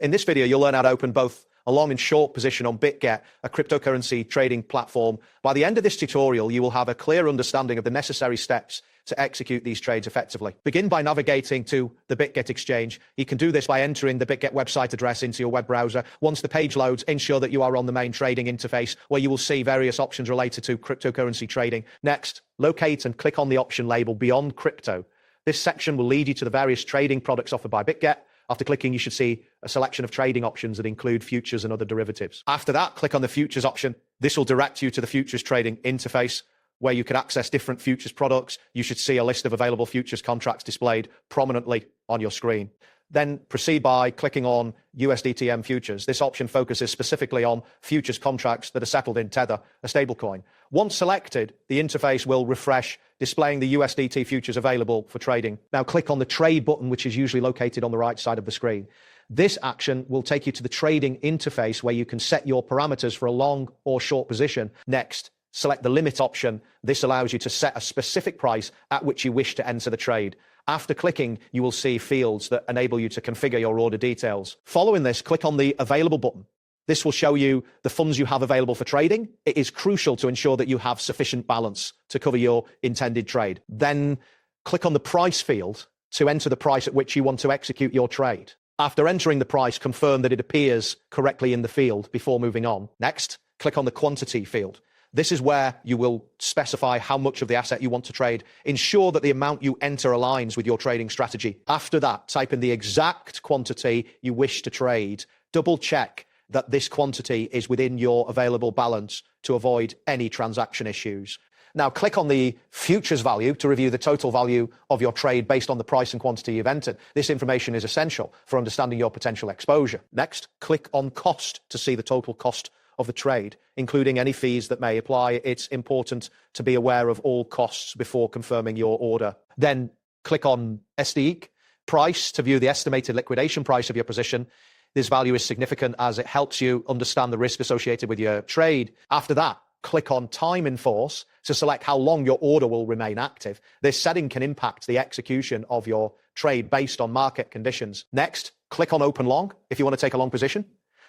In this video, you'll learn how to open both a long and short position on Bitget, a cryptocurrency trading platform. By the end of this tutorial, you will have a clear understanding of the necessary steps to execute these trades effectively. Begin by navigating to the Bitget exchange. You can do this by entering the Bitget website address into your web browser. Once the page loads, ensure that you are on the main trading interface where you will see various options related to cryptocurrency trading. Next, locate and click on the option label Beyond Crypto. This section will lead you to the various trading products offered by Bitget. After clicking, you should see a selection of trading options that include futures and other derivatives. After that, click on the futures option. This will direct you to the futures trading interface where you can access different futures products. You should see a list of available futures contracts displayed prominently on your screen. Then proceed by clicking on USDTM futures. This option focuses specifically on futures contracts that are settled in Tether, a stablecoin. Once selected, the interface will refresh, displaying the USDT futures available for trading. Now click on the trade button, which is usually located on the right side of the screen. This action will take you to the trading interface where you can set your parameters for a long or short position. Next, select the limit option. This allows you to set a specific price at which you wish to enter the trade. After clicking, you will see fields that enable you to configure your order details. Following this, click on the Available button. This will show you the funds you have available for trading. It is crucial to ensure that you have sufficient balance to cover your intended trade. Then click on the Price field to enter the price at which you want to execute your trade. After entering the price, confirm that it appears correctly in the field before moving on. Next, click on the Quantity field. This is where you will specify how much of the asset you want to trade. Ensure that the amount you enter aligns with your trading strategy. After that, type in the exact quantity you wish to trade. Double check that this quantity is within your available balance to avoid any transaction issues. Now click on the futures value to review the total value of your trade based on the price and quantity you've entered. This information is essential for understanding your potential exposure. Next, click on cost to see the total cost of the trade, including any fees that may apply. It's important to be aware of all costs before confirming your order. Then click on SDEEK price to view the estimated liquidation price of your position. This value is significant as it helps you understand the risk associated with your trade. After that, click on Time in Force to select how long your order will remain active. This setting can impact the execution of your trade based on market conditions. Next, click on Open Long if you want to take a long position.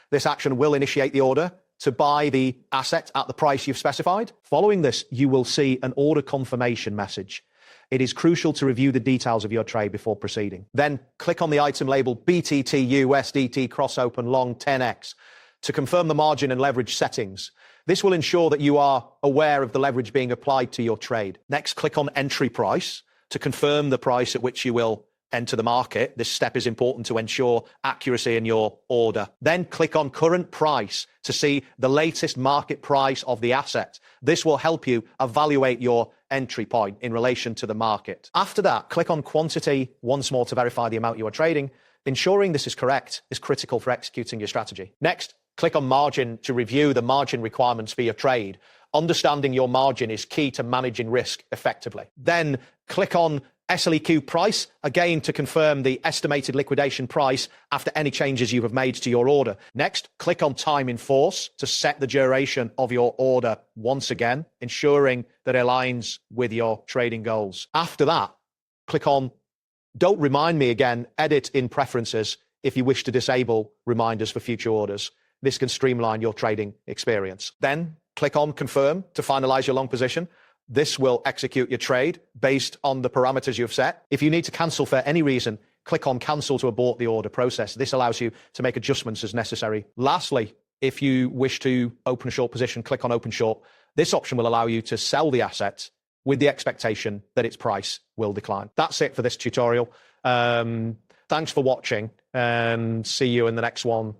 This action will initiate the order to buy the asset at the price you've specified. Following this, you will see an order confirmation message. It is crucial to review the details of your trade before proceeding. Then click on the item label BTT USDT Cross Open Long 10X to confirm the margin and leverage settings. This will ensure that you are aware of the leverage being applied to your trade. Next, click on Entry Price to confirm the price at which you will enter the market. This step is important to ensure accuracy in your order. Then click on Current Price to see the latest market price of the asset. This will help you evaluate your entry point in relation to the market. After that, click on Quantity once more to verify the amount you are trading. Ensuring this is correct is critical for executing your strategy. Next, click on Margin to review the margin requirements for your trade. Understanding your margin is key to managing risk effectively. Then click on SLEQ price, again to confirm the estimated liquidation price after any changes you have made to your order. Next, click on Time in Force to set the duration of your order once again, ensuring that it aligns with your trading goals. After that, click on Don't Remind Me again, edit in Preferences if you wish to disable reminders for future orders. This can streamline your trading experience. Then click on Confirm to finalize your long position. This will execute your trade based on the parameters you've set. If you need to cancel for any reason, click on Cancel to abort the order process. This allows you to make adjustments as necessary. Lastly, if you wish to open a short position, click on Open Short. This option will allow you to sell the asset with the expectation that its price will decline. That's it for this tutorial. Thanks for watching and see you in the next one.